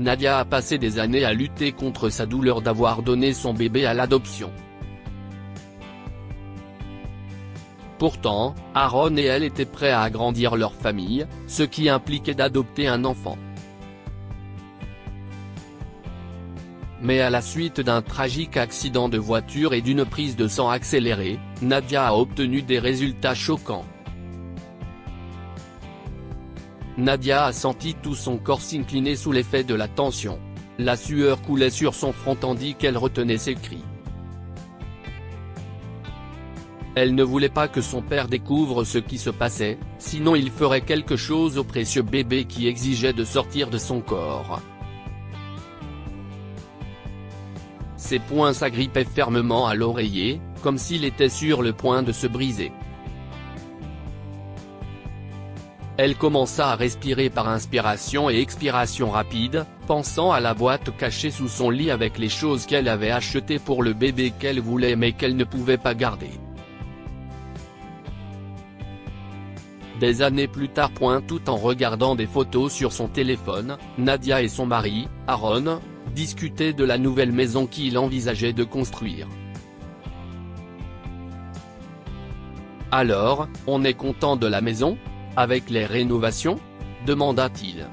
Nadia a passé des années à lutter contre sa douleur d'avoir donné son bébé à l'adoption. Pourtant, Aaron et elle étaient prêts à agrandir leur famille, ce qui impliquait d'adopter un enfant. Mais à la suite d'un tragique accident de voiture et d'une prise de sang accélérée, Nadia a obtenu des résultats choquants. Nadia a senti tout son corps s'incliner sous l'effet de la tension. La sueur coulait sur son front tandis qu'elle retenait ses cris. Elle ne voulait pas que son père découvre ce qui se passait, sinon il ferait quelque chose au précieux bébé qui exigeait de sortir de son corps. Ses poings s'agrippaient fermement à l'oreiller, comme s'il était sur le point de se briser. Elle commença à respirer par inspiration et expiration rapide, pensant à la boîte cachée sous son lit avec les choses qu'elle avait achetées pour le bébé qu'elle voulait mais qu'elle ne pouvait pas garder. Des années plus tard, tout en regardant des photos sur son téléphone, Nadia et son mari, Aaron, discutaient de la nouvelle maison qu'il envisageait de construire. Alors, on est content de la maison ? Avec les rénovations ? demanda-t-il.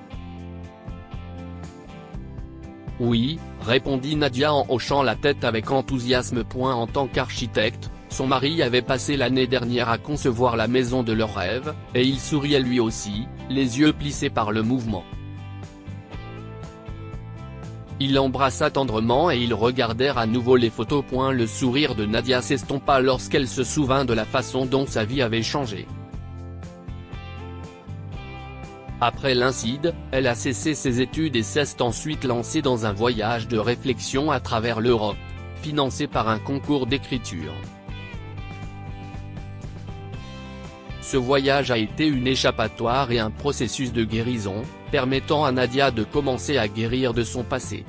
Oui, répondit Nadia en hochant la tête avec enthousiasme. En tant qu'architecte, son mari avait passé l'année dernière à concevoir la maison de leurs rêves, et il souriait lui aussi, les yeux plissés par le mouvement. Il l'embrassa tendrement et ils regardèrent à nouveau les photos. Le sourire de Nadia s'estompa lorsqu'elle se souvint de la façon dont sa vie avait changé. Après l'INSEAD, elle a cessé ses études et s'est ensuite lancée dans un voyage de réflexion à travers l'Europe, financé par un concours d'écriture. Ce voyage a été une échappatoire et un processus de guérison, permettant à Nadia de commencer à guérir de son passé.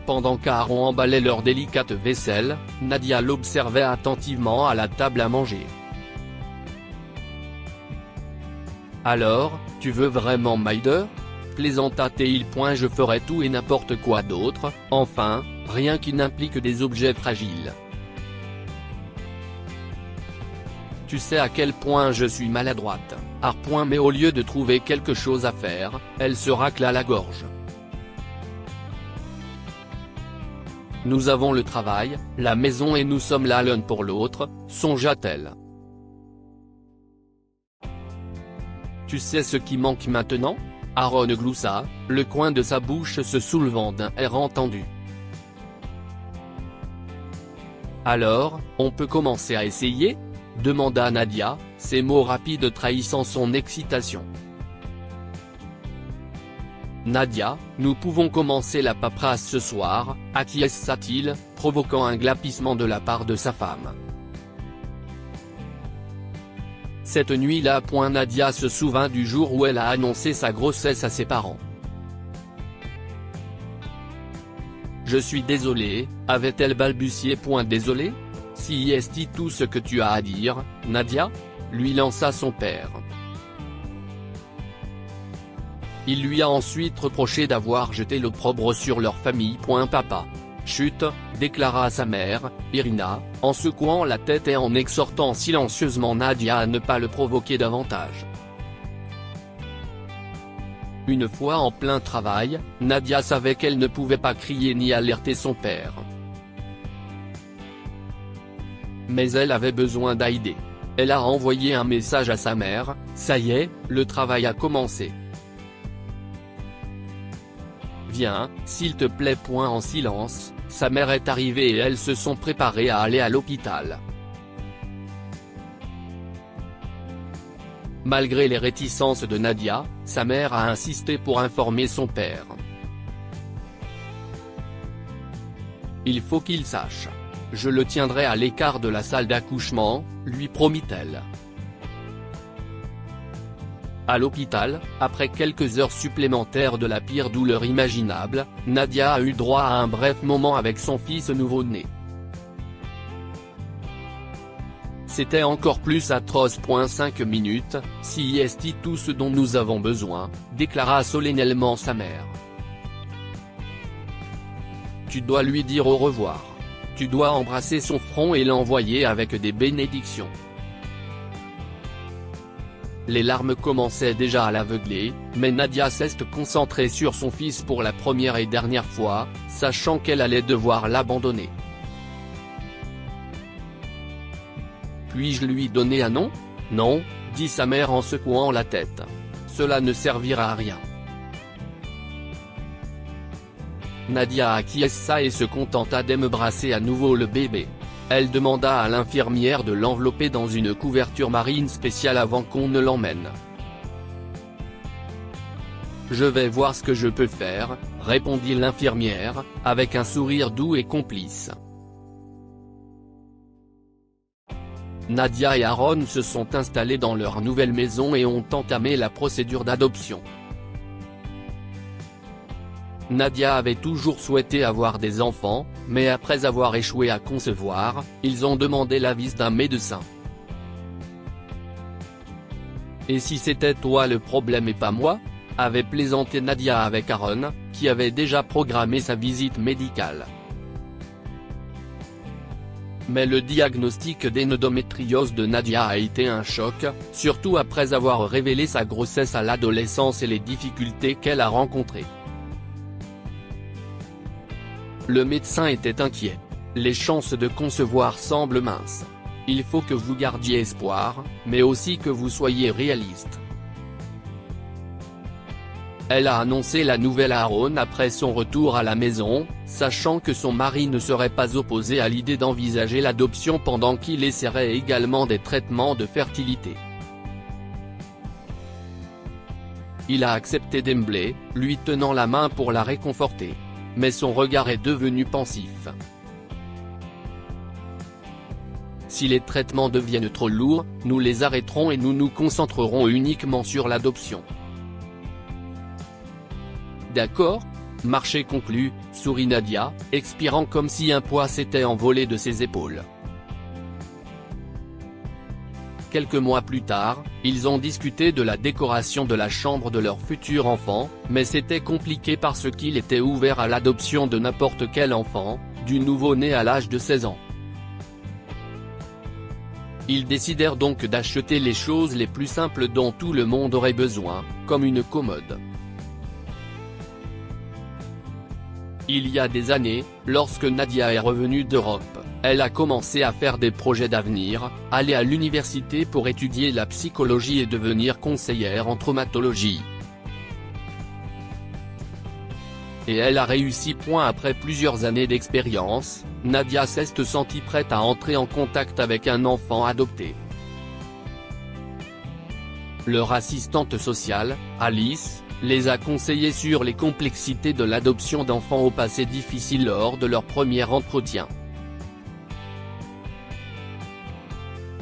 Pendant qu'Aaron emballait leur délicate vaisselle, Nadia l'observait attentivement à la table à manger. « Alors, tu veux vraiment m'aider ?» plaisanta-t-il. « Je ferai tout et n'importe quoi d'autre, enfin, rien qui n'implique des objets fragiles. Tu sais à quel point je suis maladroite, » mais au lieu de trouver quelque chose à faire, elle se racla la gorge. « Nous avons le travail, la maison et nous sommes là l'un pour l'autre, songea-t-elle. Tu sais ce qui manque maintenant ? Aaron gloussa, le coin de sa bouche se soulevant d'un air entendu. Alors, on peut commencer à essayer ? demanda Nadia, ses mots rapides trahissant son excitation. Nadia, nous pouvons commencer la paperasse ce soir, acquiesça-t-il, provoquant un glapissement de la part de sa femme. Cette nuit-là, Nadia se souvint du jour où elle a annoncé sa grossesse à ses parents. Je suis désolée, avait-elle balbutié. Désolée ? Si est tout ce que tu as à dire, Nadia ? lui lança son père. Il lui a ensuite reproché d'avoir jeté l'opprobre sur leur famille. Papa. Chut, déclara sa mère, Irina, en secouant la tête et en exhortant silencieusement Nadia à ne pas le provoquer davantage. Une fois en plein travail, Nadia savait qu'elle ne pouvait pas crier ni alerter son père. Mais elle avait besoin d'aider. Elle a envoyé un message à sa mère, « Ça y est, le travail a commencé. Viens, s'il te plaît. » En silence, sa mère est arrivée et elles se sont préparées à aller à l'hôpital. Malgré les réticences de Nadia, sa mère a insisté pour informer son père. Il faut qu'il sache. Je le tiendrai à l'écart de la salle d'accouchement, lui promit-elle. À l'hôpital, après quelques heures supplémentaires de la pire douleur imaginable, Nadia a eu droit à un bref moment avec son fils nouveau-né. c'était encore plus atroce. 5 minutes, si est tout ce dont nous avons besoin, déclara solennellement sa mère. Tu dois lui dire au revoir. Tu dois embrasser son front et l'envoyer avec des bénédictions. Les larmes commençaient déjà à l'aveugler, mais Nadia s'est concentrée sur son fils pour la première et dernière fois, sachant qu'elle allait devoir l'abandonner. Puis-je lui donner un nom ? Non, dit sa mère en secouant la tête. Cela ne servira à rien. Nadia acquiesça et se contenta d'embrasser à nouveau le bébé. Elle demanda à l'infirmière de l'envelopper dans une couverture marine spéciale avant qu'on ne l'emmène. Je vais voir ce que je peux faire, répondit l'infirmière, avec un sourire doux et complice. Nadia et Aaron se sont installés dans leur nouvelle maison et ont entamé la procédure d'adoption. Nadia avait toujours souhaité avoir des enfants, mais après avoir échoué à concevoir, ils ont demandé l'avis d'un médecin. Et si c'était toi le problème et pas moi ? Avait plaisanté Nadia avec Aaron, qui avait déjà programmé sa visite médicale. Mais le diagnostic d'endométriose de Nadia a été un choc, surtout après avoir révélé sa grossesse à l'adolescence et les difficultés qu'elle a rencontrées. Le médecin était inquiet. Les chances de concevoir semblent minces. Il faut que vous gardiez espoir, mais aussi que vous soyez réaliste. Elle a annoncé la nouvelle à Aaron après son retour à la maison, sachant que son mari ne serait pas opposé à l'idée d'envisager l'adoption pendant qu'il essaierait également des traitements de fertilité. Il a accepté d'emblée, lui tenant la main pour la réconforter. Mais son regard est devenu pensif. Si les traitements deviennent trop lourds, nous les arrêterons et nous nous concentrerons uniquement sur l'adoption. D'accord ? Marché conclu, sourit Nadia, expirant comme si un poids s'était envolé de ses épaules. Quelques mois plus tard, ils ont discuté de la décoration de la chambre de leur futur enfant, mais c'était compliqué parce qu'il était ouvert à l'adoption de n'importe quel enfant, du nouveau-né à l'âge de 16 ans. Ils décidèrent donc d'acheter les choses les plus simples dont tout le monde aurait besoin, comme une commode. Il y a des années, lorsque Nadia est revenue d'Europe, elle a commencé à faire des projets d'avenir, aller à l'université pour étudier la psychologie et devenir conseillère en traumatologie. Et elle a réussi. Après plusieurs années d'expérience, Nadia s'est sentie prête à entrer en contact avec un enfant adopté. Leur assistante sociale, Alice, les a conseillés sur les complexités de l'adoption d'enfants au passé difficile lors de leur premier entretien.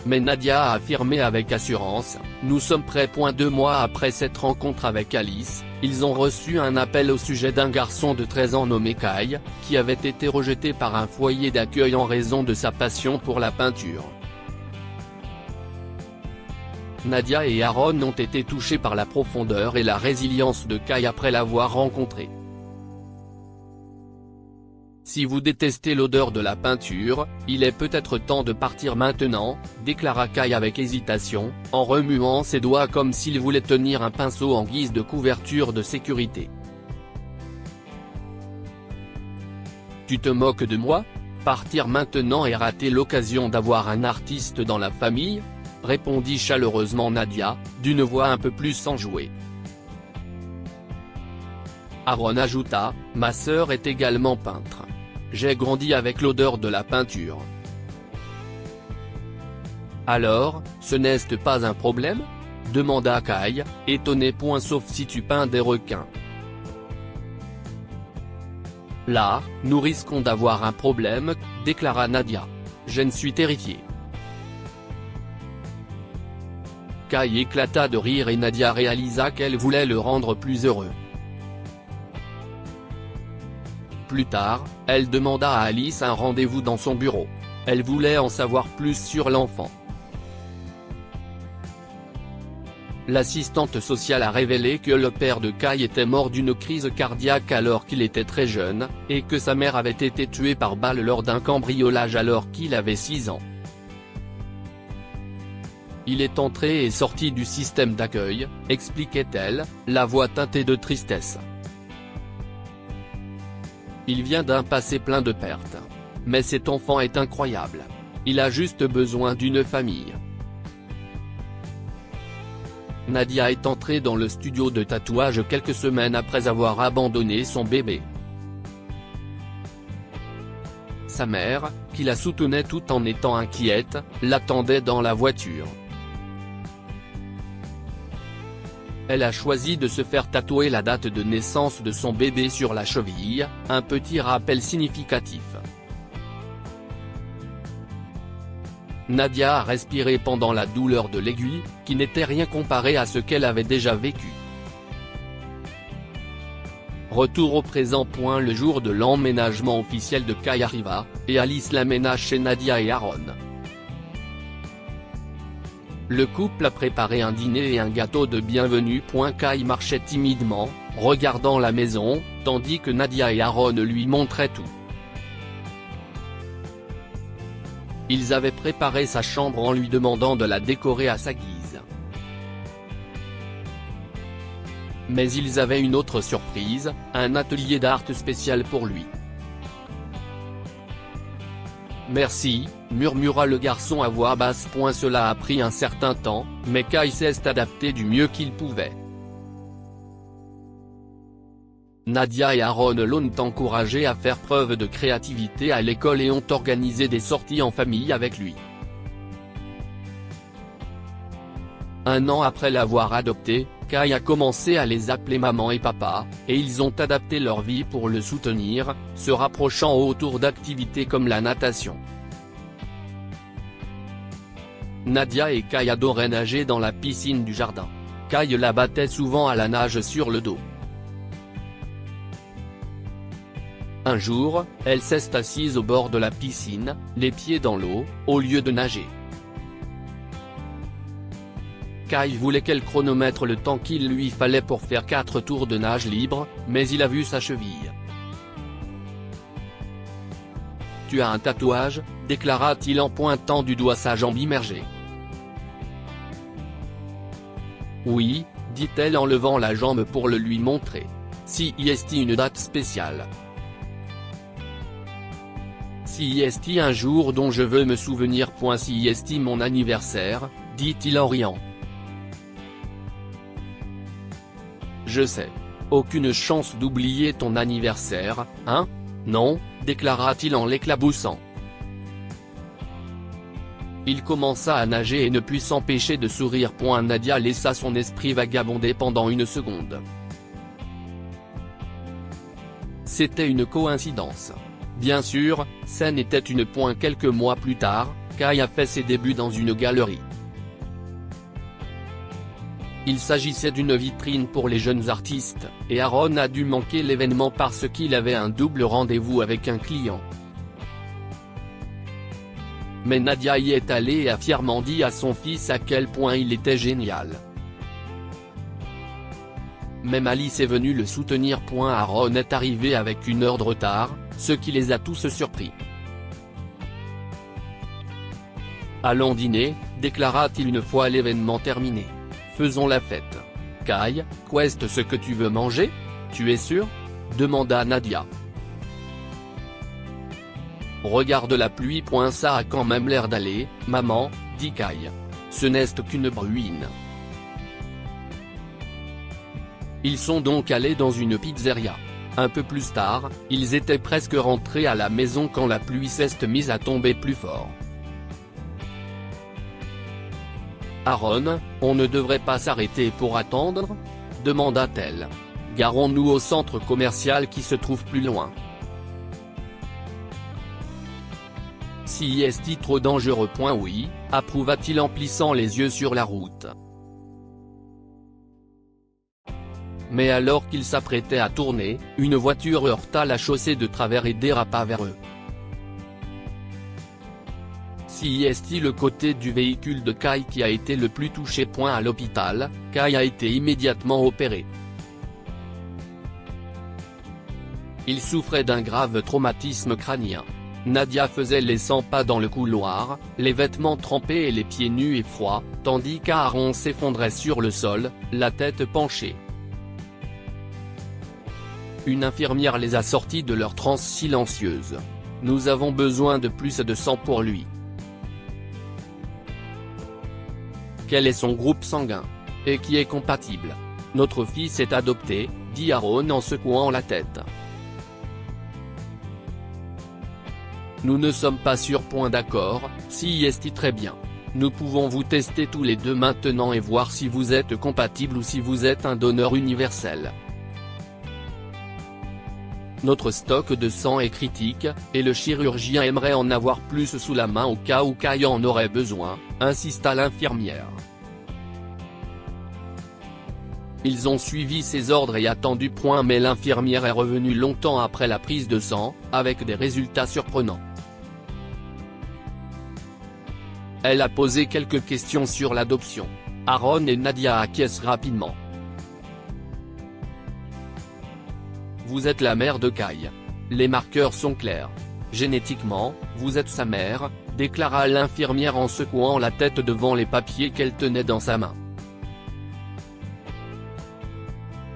Mais Nadia a affirmé avec assurance, « Nous sommes prêts. 2 mois après cette rencontre avec Alice, ils ont reçu un appel au sujet d'un garçon de 13 ans nommé Kai, qui avait été rejeté par un foyer d'accueil en raison de sa passion pour la peinture. » Nadia et Aaron ont été touchés par la profondeur et la résilience de Kai après l'avoir rencontré. Si vous détestez l'odeur de la peinture, il est peut-être temps de partir maintenant, déclara Kai avec hésitation, en remuant ses doigts comme s'il voulait tenir un pinceau en guise de couverture de sécurité. Tu te moques de moi ? Partir maintenant et rater l'occasion d'avoir un artiste dans la famille ? Répondit chaleureusement Nadia, d'une voix un peu plus enjouée. Aaron ajouta, « Ma sœur est également peintre. J'ai grandi avec l'odeur de la peinture. » Alors, ce n'est pas un problème ? demanda Kai, étonné. Sauf si tu peins des requins. Là, nous risquons d'avoir un problème, déclara Nadia. Je ne suis terrifiée. Kai éclata de rire et Nadia réalisa qu'elle voulait le rendre plus heureux. Plus tard, elle demanda à Alice un rendez-vous dans son bureau. Elle voulait en savoir plus sur l'enfant. l'assistante sociale a révélé que le père de Kai était mort d'une crise cardiaque alors qu'il était très jeune, et que sa mère avait été tuée par balle lors d'un cambriolage alors qu'il avait 6 ans. Il est entré et sorti du système d'accueil, expliquait-elle, la voix teintée de tristesse. Il vient d'un passé plein de pertes. Mais cet enfant est incroyable. Il a juste besoin d'une famille. Nadia est entrée dans le studio de tatouage quelques semaines après avoir abandonné son bébé. Sa mère, qui la soutenait tout en étant inquiète, l'attendait dans la voiture. Elle a choisi de se faire tatouer la date de naissance de son bébé sur la cheville, un petit rappel significatif. Nadia a respiré pendant la douleur de l'aiguille, qui n'était rien comparé à ce qu'elle avait déjà vécu. Retour au présent. Le jour de l'emménagement officiel de Kai arriva, et Alice l'aménage chez Nadia et Aaron. Le couple a préparé un dîner et un gâteau de bienvenue. Kai marchait timidement, regardant la maison, tandis que Nadia et Aaron lui montraient tout. Ils avaient préparé sa chambre en lui demandant de la décorer à sa guise. Mais ils avaient une autre surprise, un atelier d'art spécial pour lui. Merci, murmura le garçon à voix basse. Cela a pris un certain temps, mais Kai s'est adapté du mieux qu'il pouvait. Nadia et Aaron l'ont encouragé à faire preuve de créativité à l'école et ont organisé des sorties en famille avec lui. Un an après l'avoir adopté, Kai a commencé à les appeler maman et papa, et ils ont adapté leur vie pour le soutenir, se rapprochant autour d'activités comme la natation. Nadia et Kai adoraient nager dans la piscine du jardin. Kai la battait souvent à la nage sur le dos. Un jour, elle s'est assise au bord de la piscine, les pieds dans l'eau, au lieu de nager. Kai voulait qu'elle chronomètre le temps qu'il lui fallait pour faire 4 tours de nage libre, mais il a vu sa cheville. « Tu as un tatouage ?» déclara-t-il en pointant du doigt sa jambe immergée. « Oui », dit-elle en levant la jambe pour le lui montrer. « C'est une date spéciale. C'est un jour dont je veux me souvenir. C'est mon anniversaire, dit-il en riant. Je sais. Aucune chance d'oublier ton anniversaire, hein? Non, déclara-t-il en l'éclaboussant. Il commença à nager et ne put s'empêcher de sourire. Nadia laissa son esprit vagabonder pendant une seconde. C'était une coïncidence. Bien sûr, ça n'était une. Quelques mois plus tard, Kai a fait ses débuts dans une galerie. Il s'agissait d'une vitrine pour les jeunes artistes, et Aaron a dû manquer l'événement parce qu'il avait un double rendez-vous avec un client. Mais Nadia y est allée et a fièrement dit à son fils à quel point il était génial. Même Alice est venue le soutenir. Aaron est arrivé avec 1 heure de retard, ce qui les a tous surpris. Allons dîner, déclara-t-il une fois l'événement terminé. Faisons la fête. Kai, qu'est-ce ce que tu veux manger? Tu es sûr? demanda Nadia. Regarde la pluie. Ça a quand même l'air d'aller, maman, dit Kai. Ce n'est qu'une bruine. Ils sont donc allés dans une pizzeria. Un peu plus tard, ils étaient presque rentrés à la maison quand la pluie s'est mise à tomber plus fort. Aaron, on ne devrait pas s'arrêter pour attendre? demanda-t-elle. Garons-nous au centre commercial qui se trouve plus loin. C'est trop dangereux. Oui, approuva-t-il en plissant les yeux sur la route. Mais alors qu'ils s'apprêtaient à tourner, une voiture heurta la chaussée de travers et dérapa vers eux. Si est le côté du véhicule de Kai qui a été le plus touché. À l'hôpital, Kai a été immédiatement opéré. Il souffrait d'un grave traumatisme crânien. Nadia faisait les 100 pas dans le couloir, les vêtements trempés et les pieds nus et froids, tandis qu'Aaron s'effondrait sur le sol, la tête penchée. Une infirmière les a sortis de leur transe silencieuse. Nous avons besoin de plus de sang pour lui. Quel est son groupe sanguin? Et qui est compatible? Notre fils est adopté, dit Aaron en secouant la tête. Nous ne sommes pas sûrs. D'accord, si est très bien. Nous pouvons vous tester tous les deux maintenant et voir si vous êtes compatible ou si vous êtes un donneur universel. Notre stock de sang est critique, et le chirurgien aimerait en avoir plus sous la main au cas où Kai en aurait besoin, insista l'infirmière. Ils ont suivi ses ordres et attendu. Mais l'infirmière est revenue longtemps après la prise de sang, avec des résultats surprenants. Elle a posé quelques questions sur l'adoption. Aaron et Nadia acquiescent rapidement. Vous êtes la mère de Kai. Les marqueurs sont clairs. Génétiquement, vous êtes sa mère, déclara l'infirmière en secouant la tête devant les papiers qu'elle tenait dans sa main.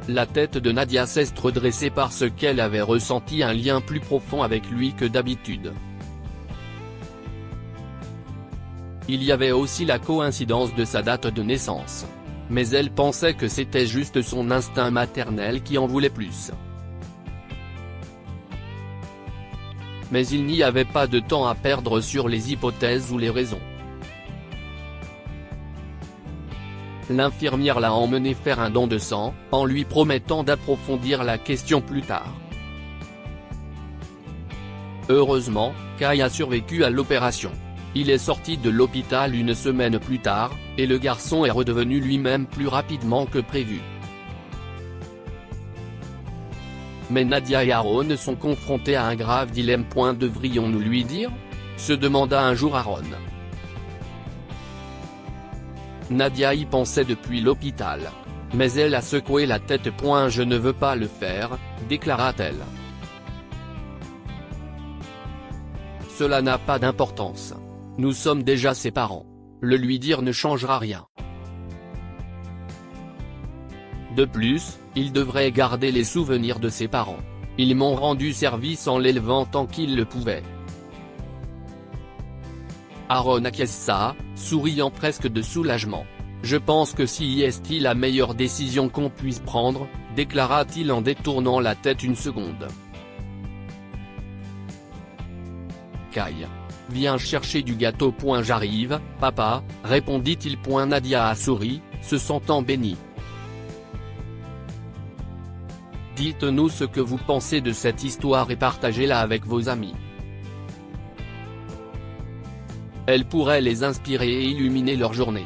La tête de Nadia s'est redressée parce qu'elle avait ressenti un lien plus profond avec lui que d'habitude. Il y avait aussi la coïncidence de sa date de naissance. Mais elle pensait que c'était juste son instinct maternel qui en voulait plus. Mais il n'y avait pas de temps à perdre sur les hypothèses ou les raisons. L'infirmière l'a emmené faire un don de sang, en lui promettant d'approfondir la question plus tard. Heureusement, Kai a survécu à l'opération. Il est sorti de l'hôpital une semaine plus tard, et le garçon est redevenu lui-même plus rapidement que prévu. Mais Nadia et Aaron sont confrontés à un grave dilemme. Devrions-nous lui dire? Se demanda un jour Aaron. Nadia y pensait depuis l'hôpital. Mais elle a secoué la tête. Je ne veux pas le faire, déclara-t-elle. Cela n'a pas d'importance. Nous sommes déjà ses parents. Le lui dire ne changera rien. De plus, il devrait garder les souvenirs de ses parents. Ils m'ont rendu service en l'élevant tant qu'ils le pouvaient. Aaron acquiesça, souriant presque de soulagement. Je pense que si est la meilleure décision qu'on puisse prendre, déclara-t-il en détournant la tête une seconde. Kai. Viens chercher du gâteau. J'arrive, papa, répondit-il. Nadia a souri, se sentant bénie. Dites-nous ce que vous pensez de cette histoire et partagez-la avec vos amis. Elle pourrait les inspirer et illuminer leur journée.